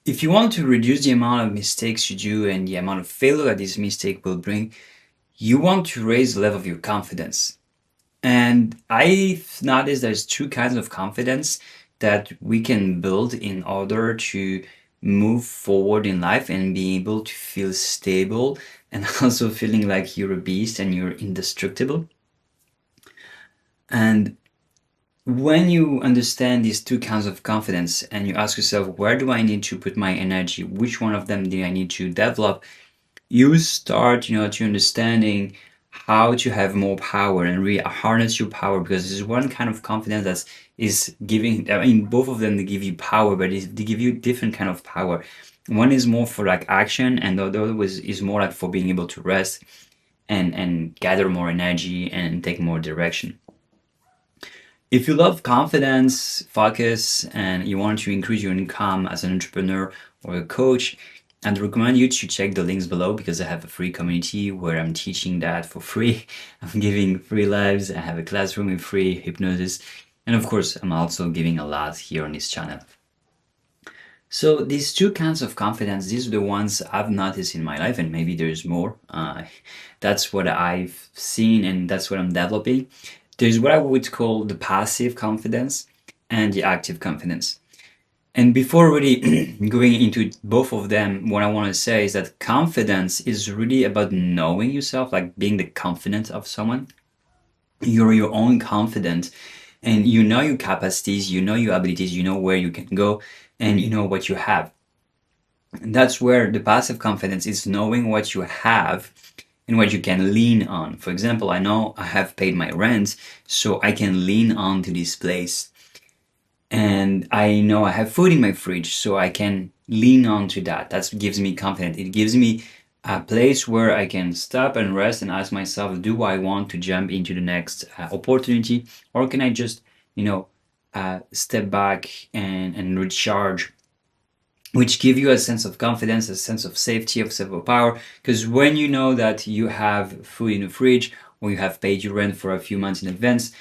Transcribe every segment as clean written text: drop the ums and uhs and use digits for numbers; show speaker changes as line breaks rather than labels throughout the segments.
If you want to reduce the amount of mistakes you do and the amount of failure that this mistake will bring, you want to raise the level of your confidence. And I've noticed there's two kinds of confidence that we can build in order to move forward in life and be able to feel stable and also feeling like you're a beast and you're indestructible. And when you understand these two kinds of confidence and you ask yourself, where do I need to put my energy? Which one of them do I need to develop? You start, to understanding how to have more power and really harness your power, because there's one kind of confidence that is giving, I mean, both of them, they give you power, but they give you different kind of power. One is more for like action, and the other is more like for being able to rest and gather more energy and take more direction. If you love confidence, focus, and you want to increase your income as an entrepreneur or a coach, I'd recommend you to check the links below, because I have a free community where I'm teaching that for free. I'm giving free lives. I have a classroom with free hypnosis. And of course, I'm also giving a lot here on this channel. So these two kinds of confidence, these are the ones I've noticed in my life, and maybe there's more. That's what I've seen, and that's what I'm developing. There's what I would call the passive confidence and the active confidence. And before really going into both of them, what I want to say is that confidence is really about knowing yourself, like being the confident of someone. You're your own confident, and you know your capacities, you know your abilities, you know where you can go, and you know what you have. And that's where the passive confidence is knowing what you have and what you can lean on. For example, I know I have paid my rent, so I can lean on to this place. And I know I have food in my fridge, so I can lean on to that. That gives me confidence. It gives me a place where I can stop and rest and ask myself, do I want to jump into the next opportunity, or can I just, step back and recharge, which give you a sense of confidence, a sense of safety, of self-power. Because when you know that you have food in the fridge, or you have paid your rent for a few months in advance,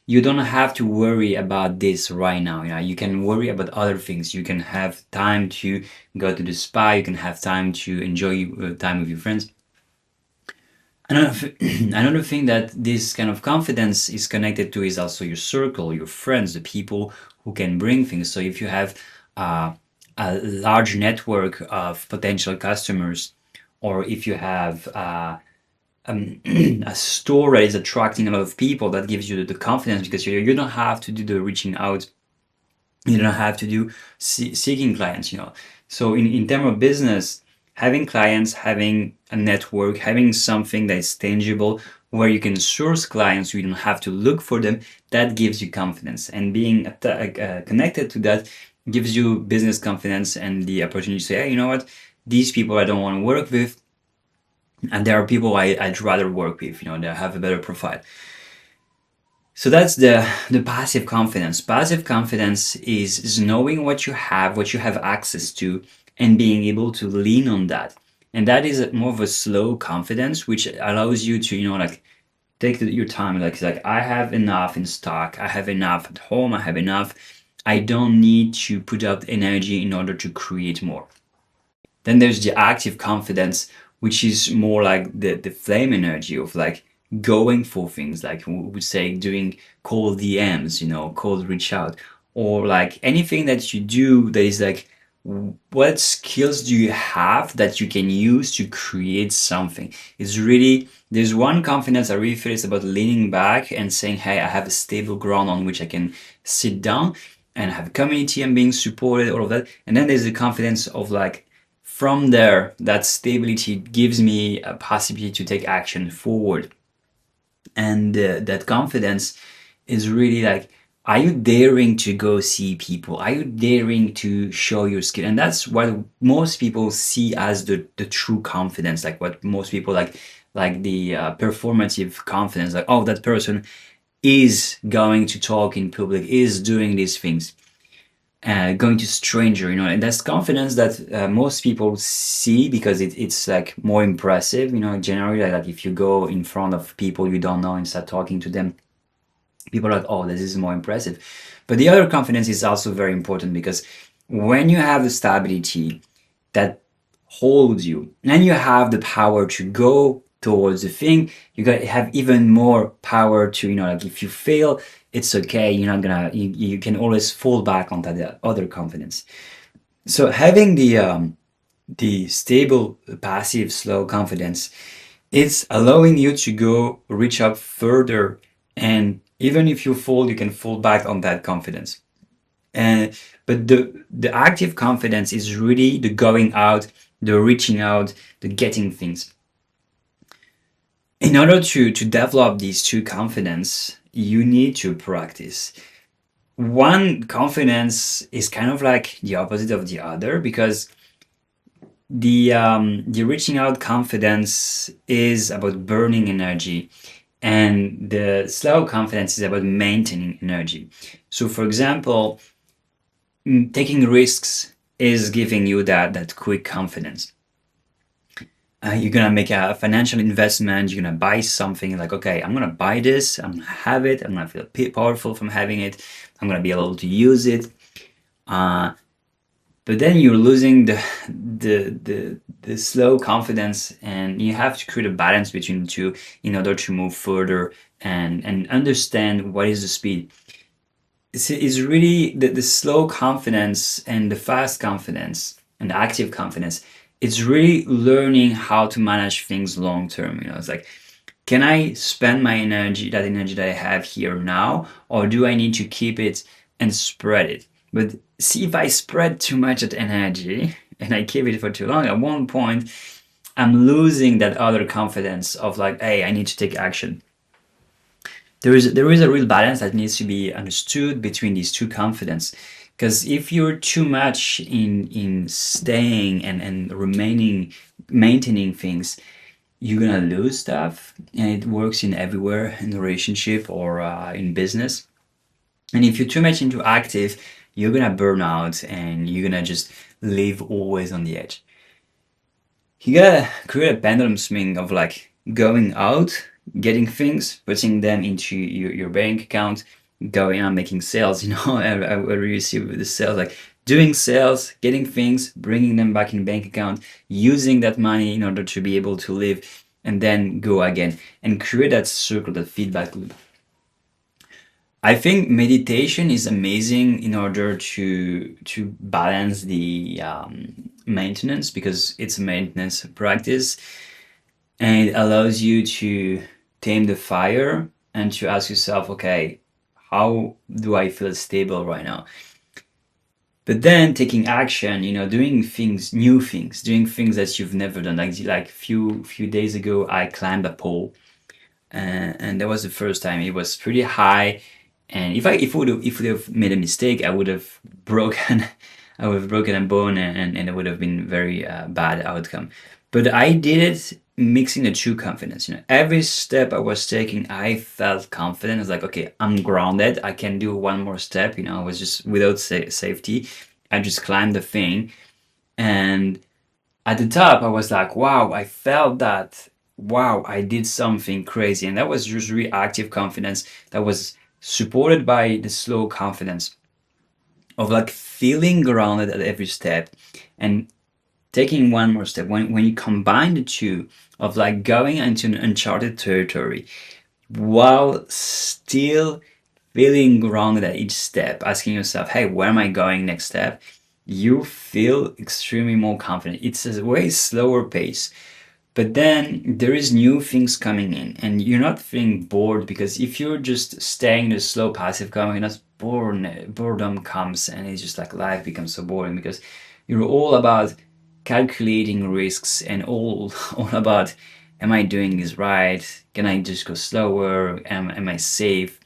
you don't have to worry about this right now. You can worry about other things. You can have time to go to the spa. You can have time to enjoy time with your friends. Another thing that this kind of confidence is connected to is also your circle, your friends, the people who can bring things. So if you have a large network of potential customers, or if you have a store that is attracting a lot of people, that gives you the confidence, because you don't have to do the reaching out. You don't have to do seeking clients, So in terms of business, having clients, having a network, having something that is tangible where you can source clients, you don't have to look for them, that gives you confidence. And being connected to that gives you business confidence and the opportunity to say, hey, you know what, these people I don't want to work with, and there are people I'd rather work with, that have a better profile. So that's the passive confidence. Passive confidence is knowing what you have access to, and being able to lean on that. And that is more of a slow confidence, which allows you to, take your time. Like I have enough in stock, I have enough at home, I have enough. I don't need to put out energy in order to create more. Then there's the active confidence, which is more like the flame energy of like going for things, like we would say doing cold DMs, cold reach out, or like anything that you do that is like, what skills do you have that you can use to create something? It's really, there's one confidence I really feel it's about leaning back and saying, hey, I have a stable ground on which I can sit down and have a community and being supported, all of that. And then there's the confidence of like, from there, that stability gives me a possibility to take action forward. And that confidence is really like, are you daring to go see people? Are you daring to show your skill? And that's what most people see as the true confidence, like what most people like the performative confidence, like, oh, that person is going to talk in public, is doing these things. Going to stranger, and that's confidence that most people see because it's like more impressive, generally, like if you go in front of people you don't know and start talking to them, people are like, oh, this is more impressive. But the other confidence is also very important, because When you have the stability that holds you, and you have the power to go towards the thing, you got to have even more power to, like if you fail, it's okay. You're not gonna, you can always fall back onto the other confidence. So having the stable, passive, slow confidence, it's allowing you to go reach up further. And even if you fall, you can fall back on that confidence. And but the active confidence is really the going out, the reaching out, the getting things. In order to develop these two confidence, you need to practice. One confidence is kind of like the opposite of the other, because the reaching out confidence is about burning energy, and the slow confidence is about maintaining energy. So for example, taking risks is giving you that quick confidence. You're gonna make a financial investment, you're gonna buy something, like, okay, I'm gonna buy this, I'm gonna have it, I'm gonna feel powerful from having it, I'm gonna be able to use it. But then you're losing the slow confidence, and you have to create a balance between the two in order to move further and understand what is the speed. It's really the slow confidence and the fast confidence and the active confidence. It's really learning how to manage things long term. It's like, can I spend my energy, that energy that I have here now, or do I need to keep it and spread it? But see, if I spread too much of energy and I keep it for too long, at one point I'm losing that other confidence of like, hey, I need to take action. There is a real balance that needs to be understood between these two confidence. Because if you're too much in staying and remaining, maintaining things, you're gonna lose stuff, and it works in everywhere, in a relationship or in business. And if you're too much into active, you're gonna burn out and you're gonna just live always on the edge. You gotta create a pendulum swing of like going out, getting things, putting them into your bank account, going out making sales. I really see with the sales, like doing sales, getting things, bringing them back in bank account, using that money in order to be able to live, and then go again and create that circle, that feedback loop. I think meditation is amazing in order to balance the maintenance, because it's a maintenance practice, and it allows you to tame the fire and to ask yourself, okay, how do I feel stable right now? But then taking action, doing things, new things, doing things that you've never done. Like few days ago, I climbed a pole, and that was the first time. It was pretty high, and if would have made a mistake, I would have broken, I would have broken a bone, and it would have been very bad outcome. But I did it mixing the two confidence. Every step I was taking, I felt confident. It's like, okay, I'm grounded. I can do one more step. I was just without safety. I just climbed the thing, and at the top, I was like, wow, I felt that. Wow, I did something crazy. And that was just really active confidence that was supported by the slow confidence of like feeling grounded at every step and taking one more step. When you combine the two, of like going into an uncharted territory while still feeling grounded at each step, asking yourself, hey, where am I going next step? You feel extremely more confident. It's a way slower pace. But then there is new things coming in, and you're not feeling bored, because if you're just staying in the slow passive confidence, boredom comes, and it's just like life becomes so boring, because you're all about calculating risks and all about, am I doing this right? Can I just go slower? Am I safe?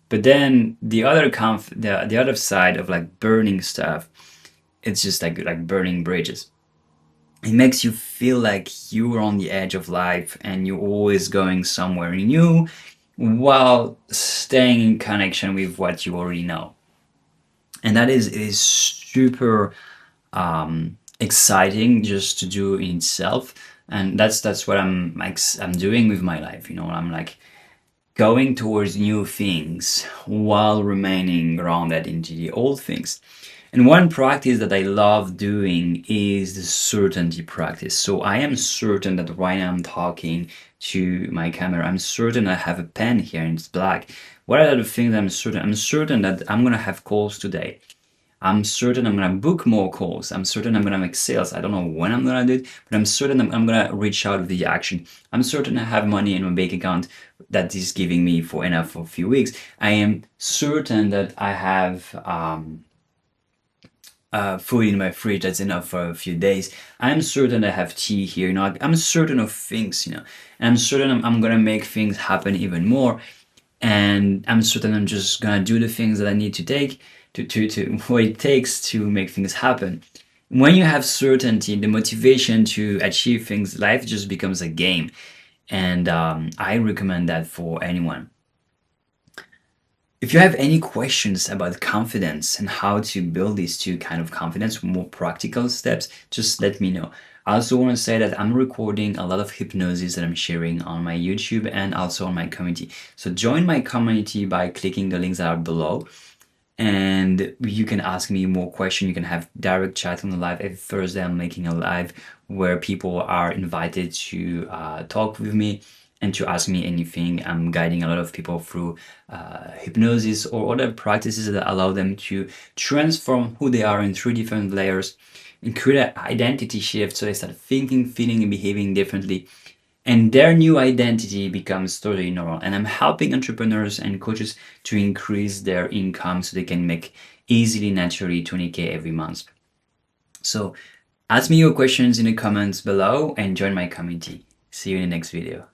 But then the other side of like burning stuff, it's just like burning bridges. It makes you feel like you're on the edge of life and you're always going somewhere new while staying in connection with what you already know. And that is super exciting just to do in itself. And that's what I'm doing with my life. I'm like going towards new things while remaining grounded into the old things. And one practice that I love doing is the certainty practice. So I am certain that right now I'm talking to my camera, I'm certain I have a pen here and it's black. What are the things I'm certain? I'm certain that I'm gonna have calls today. I'm certain I'm gonna book more calls. I'm certain I'm gonna make sales. I don't know when I'm gonna do it, but I'm certain I'm gonna reach out with the action. I'm certain I have money in my bank account that is giving me for enough for a few weeks. I am certain that I have food in my fridge that's enough for a few days. I'm certain I have tea here. I'm certain of things. And I'm certain I'm gonna make things happen even more. And I'm certain I'm just gonna do the things that I need to take to what it takes to make things happen. When you have certainty, the motivation to achieve things, life just becomes a game. And I recommend that for anyone. If you have any questions about confidence and how to build these two kind of confidence, more practical steps, just let me know. I also want to say that I'm recording a lot of hypnosis that I'm sharing on my YouTube and also on my community. So join my community by clicking the links that are below. And you can ask me more questions. You can have direct chat on the live. Every Thursday, I'm making a live where people are invited to talk with me and to ask me anything. I'm guiding a lot of people through hypnosis or other practices that allow them to transform who they are in 3 different layers and create an identity shift so they start thinking, feeling, and behaving differently. And their new identity becomes totally normal. And I'm helping entrepreneurs and coaches to increase their income so they can make easily, naturally 20K every month. So ask me your questions in the comments below and join my community. See you in the next video.